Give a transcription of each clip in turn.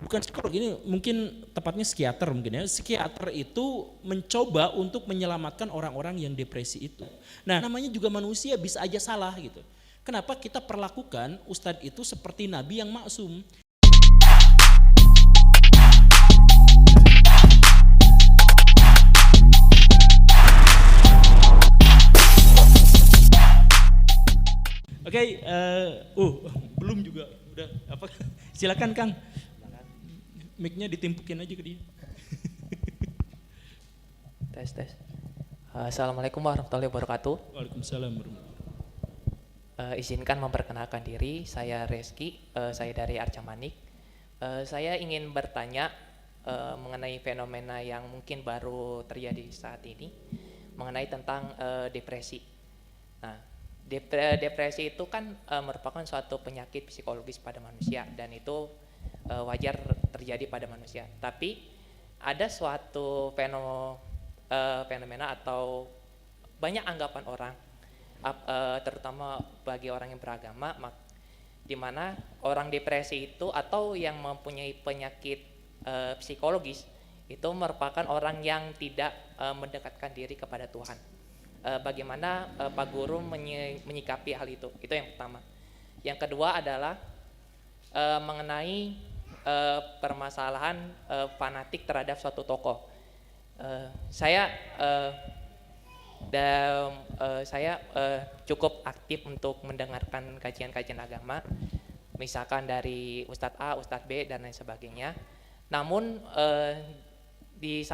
bukan psikolog, ini mungkin tepatnya psikiater mungkin ya. Psikiater itu mencoba untuk menyelamatkan orang-orang yang depresi itu. Nah, namanya juga manusia, bisa aja salah gitu. Kenapa kita perlakukan ustadz itu seperti nabi yang maksum? Oke, belum juga, udah apa? Silakan Kang. Mic-nya ditimpukin aja ke dia. Tes. Assalamualaikum warahmatullahi wabarakatuh. Waalaikumsalam warahmatullahi. Izinkan memperkenalkan diri, saya Reski, saya dari Arca Manik. Saya ingin bertanya mengenai fenomena yang mungkin baru terjadi saat ini, mengenai tentang depresi. Nah, depresi itu kan merupakan suatu penyakit psikologis pada manusia, dan itu wajar terjadi pada manusia. Tapi ada suatu fenomena atau banyak anggapan orang, terutama bagi orang yang beragama, di mana orang depresi itu atau yang mempunyai penyakit psikologis itu merupakan orang yang tidak mendekatkan diri kepada Tuhan. Bagaimana Pak Guru menyikapi hal itu? Itu yang pertama. Yang kedua adalah mengenai permasalahan fanatik terhadap suatu tokoh. Saya cukup aktif untuk mendengarkan kajian-kajian agama, misalkan dari Ustadz A, Ustadz B, dan lain sebagainya. Namun di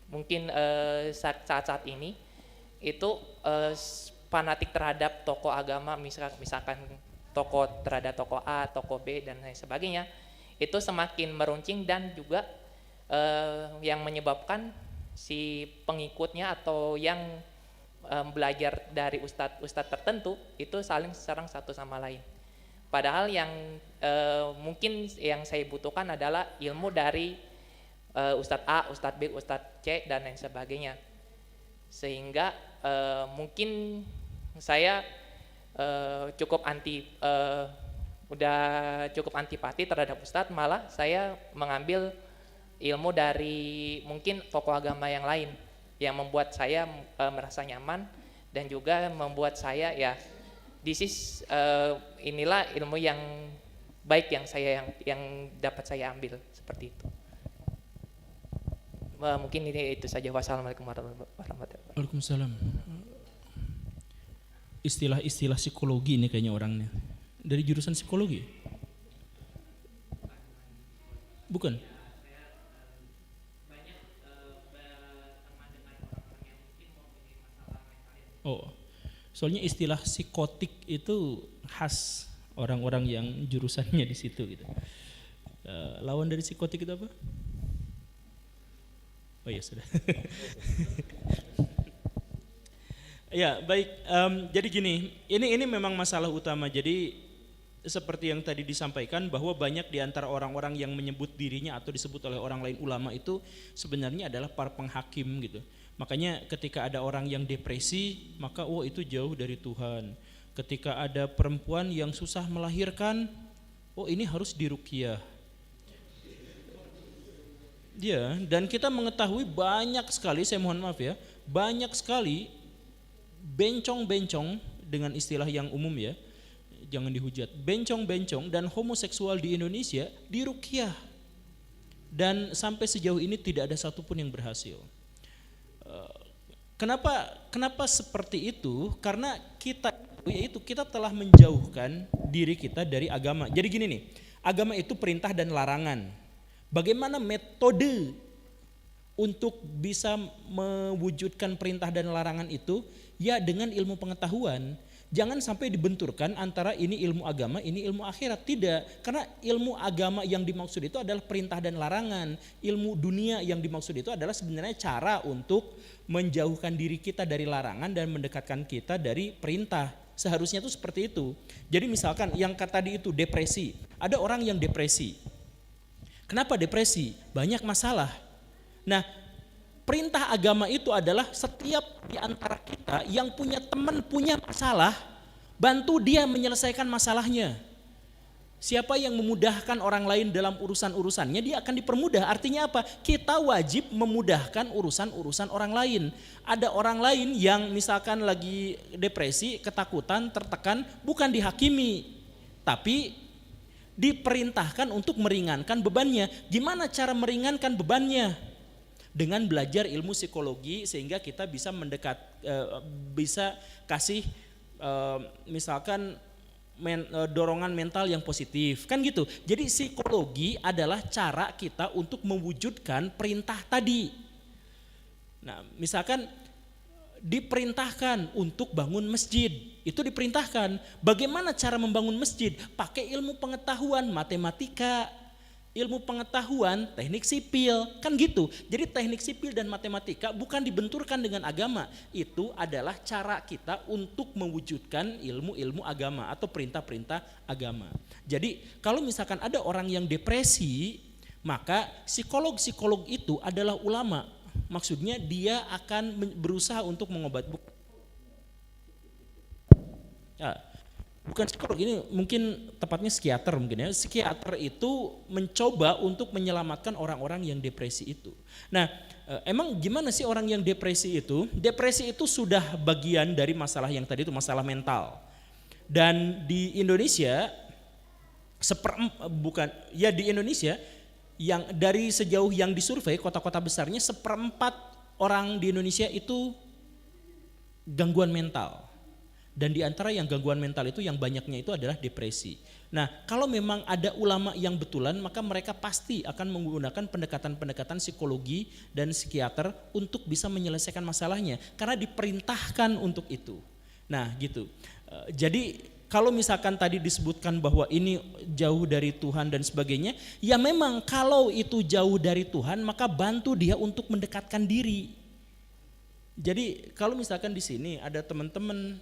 mungkin saat ini itu fanatik terhadap tokoh agama, misalkan terhadap tokoh A, tokoh B, dan lain sebagainya, itu semakin meruncing, dan juga yang menyebabkan si pengikutnya atau yang belajar dari ustadz tertentu itu saling serang satu sama lain. Padahal yang mungkin yang saya butuhkan adalah ilmu dari Ustadz A, Ustadz B, Ustadz C, dan lain sebagainya. Sehingga mungkin saya udah cukup antipati terhadap Ustadz, malah saya mengambil ilmu dari mungkin tokoh agama yang lain yang membuat saya merasa nyaman, dan juga membuat saya inilah ilmu yang baik yang dapat saya ambil, seperti itu. Mungkin itu saja. Wassalamualaikum warahmatullahi wabarakatuh. Waalaikumsalam. Istilah-istilah psikologi ini kayaknya orangnya dari jurusan psikologi, bukan? Oh, soalnya istilah psikotik itu khas orang-orang yang jurusannya di situ gitu. Lawan dari psikotik itu apa? Oh ya sudah. Ya baik. Jadi gini, ini memang masalah utama. Jadi seperti yang tadi disampaikan bahwa banyak di antara orang-orang yang menyebut dirinya atau disebut oleh orang lain ulama itu sebenarnya adalah para penghakim gitu. Makanya ketika ada orang yang depresi, maka itu jauh dari Tuhan. Ketika ada perempuan yang susah melahirkan, ini harus diruqyah. Ya, dan kita mengetahui banyak sekali, saya mohon maaf ya, banyak sekali bencong-bencong dengan istilah yang umum ya, jangan dihujat, bencong-bencong dan homoseksual di Indonesia diruqyah, dan sampai sejauh ini tidak ada satupun yang berhasil. Kenapa seperti itu? Karena kita telah menjauhkan diri kita dari agama. Jadi gini nih, agama itu perintah dan larangan. Bagaimana metode untuk bisa mewujudkan perintah dan larangan itu? Ya dengan ilmu pengetahuan. Jangan sampai dibenturkan antara ini ilmu agama, ini ilmu akhirat. Tidak, karena ilmu agama yang dimaksud itu adalah perintah dan larangan. Ilmu dunia yang dimaksud itu adalah sebenarnya cara untuk menjauhkan diri kita dari larangan dan mendekatkan kita dari perintah. Seharusnya itu seperti itu. Jadi misalkan yang tadi itu depresi. Ada orang yang depresi. Kenapa depresi? Banyak masalah. Nah, perintah agama itu adalah setiap di antara kita yang punya teman punya masalah, bantu dia menyelesaikan masalahnya. Siapa yang memudahkan orang lain dalam urusan-urusannya, dia akan dipermudah. Artinya apa? Kita wajib memudahkan urusan-urusan orang lain. Ada orang lain yang misalkan lagi depresi, ketakutan, tertekan, bukan dihakimi, tapi diperintahkan untuk meringankan bebannya. Gimana cara meringankan bebannya? Dengan belajar ilmu psikologi sehingga kita bisa bisa kasih misalkan dorongan mental yang positif, kan gitu. Jadi psikologi adalah cara kita untuk mewujudkan perintah tadi. Nah, misalkan diperintahkan untuk bangun masjid, itu diperintahkan. Bagaimana cara membangun masjid? Pakai ilmu pengetahuan matematika, ilmu pengetahuan teknik sipil, kan gitu. Jadi teknik sipil dan matematika bukan dibenturkan dengan agama. Itu adalah cara kita untuk mewujudkan ilmu-ilmu agama atau perintah-perintah agama. Jadi kalau misalkan ada orang yang depresi, maka psikolog-psikolog itu adalah ulama. Maksudnya dia akan berusaha untuk mengobati. Ya, bukan psikolog, ini mungkin tepatnya psikiater mungkin ya. Psikiater itu mencoba untuk menyelamatkan orang-orang yang depresi itu. Nah, emang gimana sih orang yang depresi itu? Depresi itu sudah bagian dari masalah yang tadi itu, masalah mental. Dan di Indonesia di Indonesia yang dari sejauh yang disurvei kota-kota besarnya 1/4 orang di Indonesia itu gangguan mental. Dan di antara yang gangguan mental itu yang banyaknya itu adalah depresi. Nah, kalau memang ada ulama yang betulan, maka mereka pasti akan menggunakan pendekatan-pendekatan psikologi dan psikiater untuk bisa menyelesaikan masalahnya. Karena diperintahkan untuk itu. Nah gitu. Jadi kalau misalkan tadi disebutkan bahwa ini jauh dari Tuhan dan sebagainya, ya memang kalau itu jauh dari Tuhan, maka bantu dia untuk mendekatkan diri. Jadi kalau misalkan di sini ada teman-teman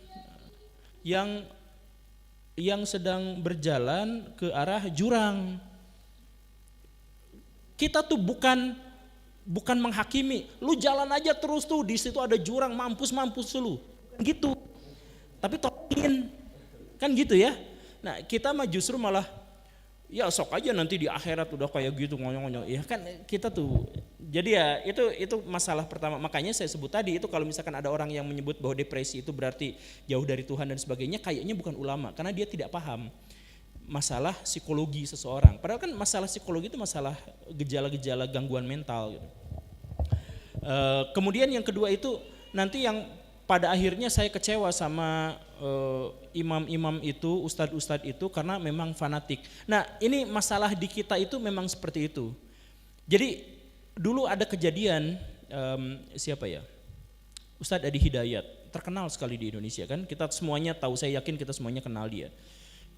yang sedang berjalan ke arah jurang. Kita tuh bukan menghakimi, lu jalan aja terus tuh, di situ ada jurang, mampus lu. Gitu. Tapi tolongin. Kan gitu ya. Nah, kita mah justru malah ya sok aja nanti di akhirat udah kayak gitu ngonyong-ngonyong. Ya kan kita tuh. Jadi ya itu masalah pertama. Makanya saya sebut tadi itu kalau misalkan ada orang yang menyebut bahwa depresi itu berarti jauh dari Tuhan dan sebagainya, kayaknya bukan ulama karena dia tidak paham masalah psikologi seseorang. Padahal kan masalah psikologi itu masalah gejala-gejala gangguan mental gitu. Kemudian yang kedua itu nanti yang pada akhirnya saya kecewa sama imam-imam itu, ustadz-ustadz itu karena memang fanatik. Nah, ini masalah di kita itu memang seperti itu. Jadi dulu ada kejadian siapa ya? Ustadz Adi Hidayat, terkenal sekali di Indonesia kan. Kita semuanya tahu, saya yakin kita semuanya kenal dia.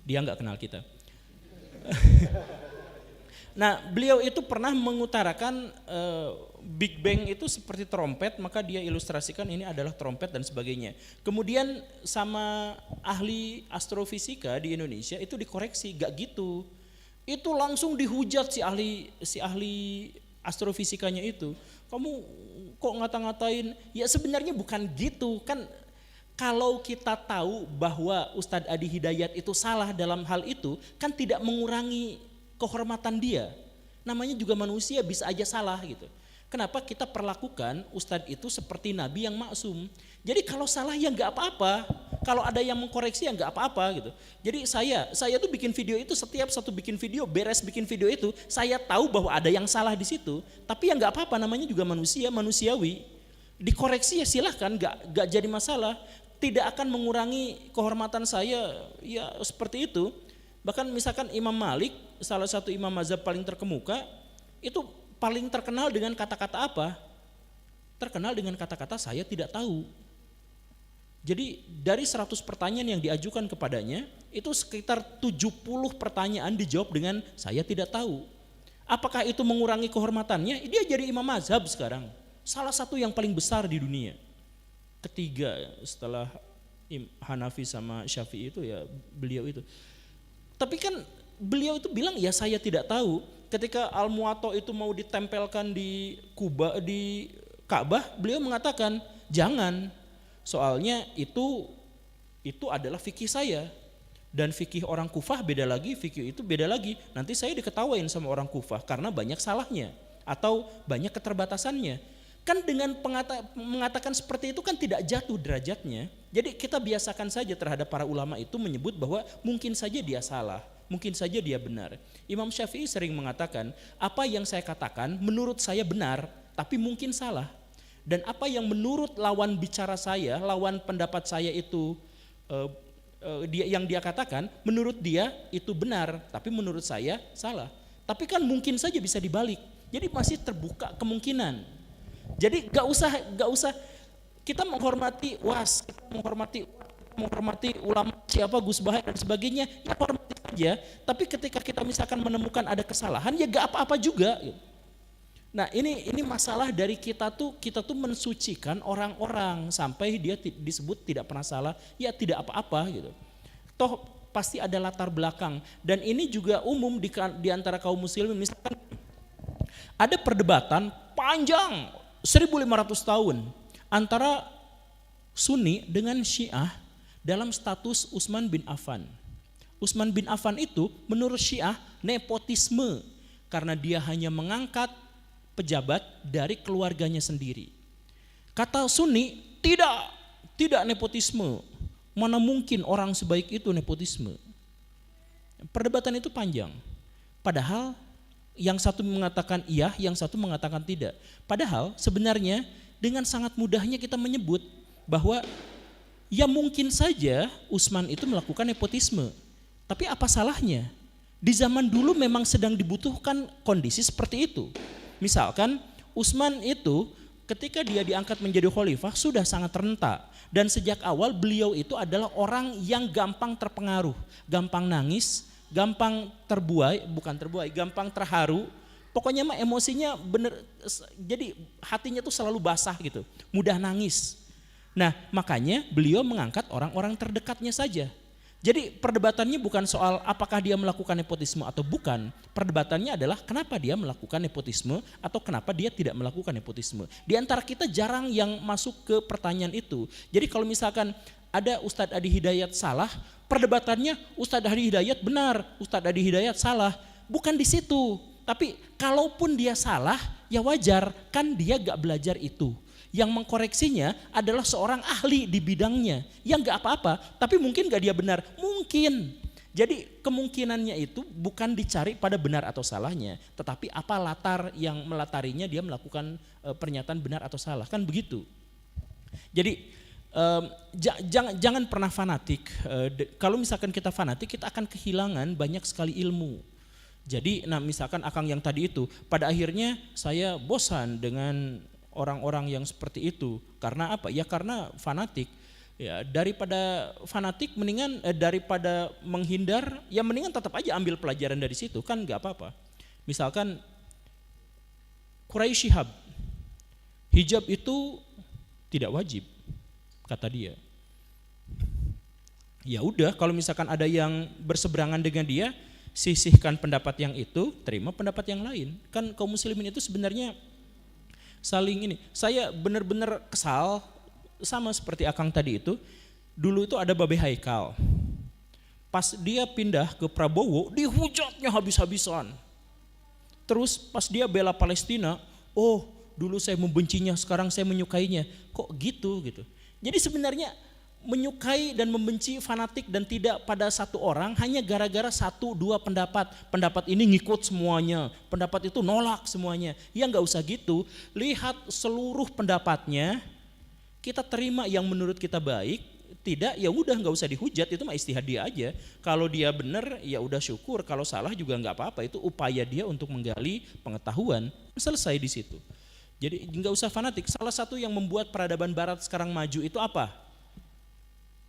Dia nggak kenal kita. Nah, beliau itu pernah mengutarakan Big Bang itu seperti trompet, maka dia ilustrasikan ini adalah trompet dan sebagainya. Kemudian sama ahli astrofisika di Indonesia itu dikoreksi, gak gitu. Itu langsung dihujat si ahli astrofisikanya itu. Kamu kok ngata-ngatain? Ya sebenarnya bukan gitu kan. Kalau kita tahu bahwa Ustadz Adi Hidayat itu salah dalam hal itu, kan tidak mengurangi kehormatan dia. Namanya juga manusia, bisa aja salah gitu. Kenapa kita perlakukan Ustadz itu seperti Nabi yang maksum? Jadi kalau salah ya nggak apa-apa, kalau ada yang mengkoreksi ya nggak apa-apa gitu. Jadi saya tuh bikin video itu, setiap satu bikin video, beres bikin video itu, saya tahu bahwa ada yang salah di situ, tapi ya nggak apa-apa, namanya juga manusia, manusiawi. Dikoreksi ya silahkan, nggak jadi masalah, tidak akan mengurangi kehormatan saya, ya seperti itu. Bahkan misalkan Imam Malik, salah satu imam mazhab paling terkemuka, itu paling terkenal dengan kata-kata apa? Terkenal dengan kata-kata saya tidak tahu. Jadi dari 100 pertanyaan yang diajukan kepadanya, itu sekitar 70 pertanyaan dijawab dengan saya tidak tahu. Apakah itu mengurangi kehormatannya? Dia jadi imam mazhab sekarang. Salah satu yang paling besar di dunia. Ketiga setelah Hanafi sama Syafi'i itu ya beliau itu. Tapi kan beliau itu bilang ya saya tidak tahu. Ketika Al-Muwatta itu mau ditempelkan di Ka'bah, beliau mengatakan jangan, soalnya itu adalah fikih saya. Dan fikih orang Kufah beda lagi, fikih itu beda lagi. Nanti saya diketawain sama orang Kufah karena banyak salahnya atau banyak keterbatasannya. Kan dengan mengatakan seperti itu kan tidak jatuh derajatnya. Jadi kita biasakan saja terhadap para ulama itu menyebut bahwa mungkin saja dia salah, mungkin saja dia benar. Imam Syafi'i sering mengatakan, apa yang saya katakan menurut saya benar, tapi mungkin salah. Dan apa yang menurut lawan bicara saya, lawan pendapat saya itu yang dia katakan, menurut dia itu benar, tapi menurut saya salah. Tapi kan mungkin saja bisa dibalik. Jadi masih terbuka kemungkinan. Jadi gak usah kita menghormati UAS, kita menghormati ulama siapa Gus Bahai dan sebagainya, ya hormati saja. Tapi ketika kita misalkan menemukan ada kesalahan, ya gak apa-apa juga. Nah ini masalah dari kita tuh mensucikan orang-orang sampai dia disebut tidak pernah salah, ya tidak apa-apa gitu. Toh pasti ada latar belakang, dan ini juga umum di antara kaum muslimin. Misalkan ada perdebatan panjang 1500 tahun antara Sunni dengan Syiah dalam status Utsman bin Affan. Utsman bin Affan itu menurut Syiah nepotisme karena dia hanya mengangkat pejabat dari keluarganya sendiri. Kata Sunni, tidak nepotisme. Mana mungkin orang sebaik itu nepotisme. Perdebatan itu panjang. Padahal yang satu mengatakan iya, yang satu mengatakan tidak. Padahal sebenarnya dengan sangat mudahnya kita menyebut bahwa ya mungkin saja Utsman itu melakukan nepotisme. Tapi apa salahnya? Di zaman dulu memang sedang dibutuhkan kondisi seperti itu. Misalkan Utsman itu ketika dia diangkat menjadi khalifah sudah sangat rentak, dan sejak awal beliau itu adalah orang yang gampang terpengaruh, gampang nangis, gampang gampang terharu. Pokoknya mah emosinya bener, jadi hatinya tuh selalu basah gitu, mudah nangis. Nah makanya beliau mengangkat orang-orang terdekatnya saja. Jadi perdebatannya bukan soal apakah dia melakukan nepotisme atau bukan. Perdebatannya adalah kenapa dia melakukan nepotisme atau kenapa dia tidak melakukan nepotisme. Di antara kita jarang yang masuk ke pertanyaan itu. Jadi kalau misalkan ada Ustadz Adi Hidayat salah, perdebatannya Ustadz Adi Hidayat benar, Ustadz Adi Hidayat salah. Bukan di situ. Tapi kalaupun dia salah, ya wajar, kan dia gak belajar itu. Yang mengkoreksinya adalah seorang ahli di bidangnya, yang gak apa-apa, tapi mungkin gak dia benar, mungkin. Jadi kemungkinannya itu bukan dicari pada benar atau salahnya, tetapi apa latar yang melatarinya dia melakukan pernyataan benar atau salah, kan begitu. Jadi jangan pernah fanatik. Kalau misalkan kita fanatik, kita akan kehilangan banyak sekali ilmu. Jadi misalkan Akang yang tadi itu, pada akhirnya saya bosan dengan orang-orang yang seperti itu. Karena apa? Ya karena fanatik. Ya daripada fanatik mendingan daripada menghindar, ya mendingan tetap aja ambil pelajaran dari situ, kan nggak apa-apa. Misalkan Quraisy Shihab, hijab itu tidak wajib kata dia. Ya udah, kalau misalkan ada yang berseberangan dengan dia, sisihkan pendapat yang itu, terima pendapat yang lain. Kan kaum muslimin itu sebenarnya saling ini. Saya benar-benar kesal sama seperti Akang tadi itu. Dulu itu ada Babe Haikal. Pas dia pindah ke Prabowo, dihujatnya habis-habisan. Terus pas dia bela Palestina, oh dulu saya membencinya, sekarang saya menyukainya. Kok gitu? Jadi sebenarnya menyukai dan membenci fanatik dan tidak pada satu orang hanya gara-gara 1-2 pendapat. Pendapat ini ngikut semuanya, pendapat itu nolak semuanya. Ya nggak usah gitu. Lihat seluruh pendapatnya, kita terima yang menurut kita baik, tidak ya udah nggak usah dihujat, itu mah istihad dia aja. Kalau dia benar ya udah syukur, kalau salah juga nggak apa-apa, itu upaya dia untuk menggali pengetahuan. Selesai di situ. Jadi nggak usah fanatik. Salah satu yang membuat peradaban barat sekarang maju itu apa?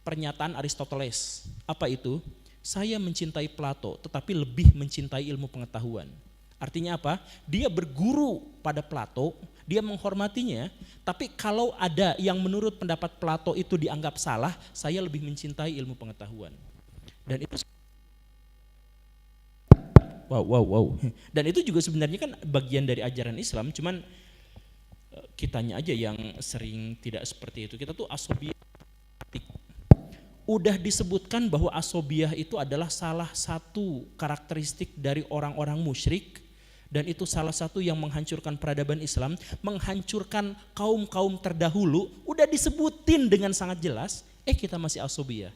Pernyataan Aristoteles. Apa itu? Saya mencintai Plato tetapi lebih mencintai ilmu pengetahuan. Artinya apa? Dia berguru pada Plato, dia menghormatinya, tapi kalau ada yang menurut pendapat Plato itu dianggap salah, saya lebih mencintai ilmu pengetahuan. Dan itu wow. Dan itu juga sebenarnya kan bagian dari ajaran Islam, cuman kitanya aja yang sering tidak seperti itu. Kita tuh asobi. udah disebutkan bahwa asobiah itu adalah salah satu karakteristik dari orang-orang musyrik, dan itu salah satu yang menghancurkan peradaban Islam, menghancurkan kaum-kaum terdahulu, udah disebutin dengan sangat jelas, kita masih asobiah.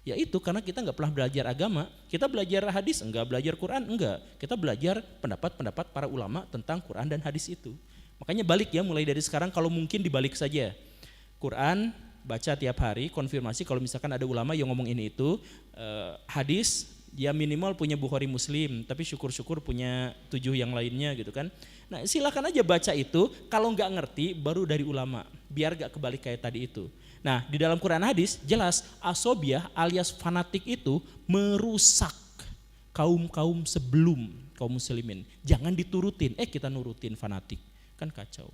Ya itu karena kita nggak pernah belajar agama, kita belajar hadis enggak, belajar Quran enggak, kita belajar pendapat-pendapat para ulama tentang Quran dan hadis itu. Makanya balik ya, mulai dari sekarang kalau mungkin dibalik saja. Quran baca tiap hari, konfirmasi kalau misalkan ada ulama yang ngomong ini itu, hadis ya minimal punya Bukhari Muslim, tapi syukur-syukur punya 7 yang lainnya gitu kan. Nah silakan aja baca itu, kalau nggak ngerti baru dari ulama, biar gak kebalik kayak tadi itu. Nah di dalam Quran hadis jelas asobiah alias fanatik itu merusak kaum-kaum sebelum kaum muslimin. Jangan diturutin, kita nurutin fanatik, kan kacau.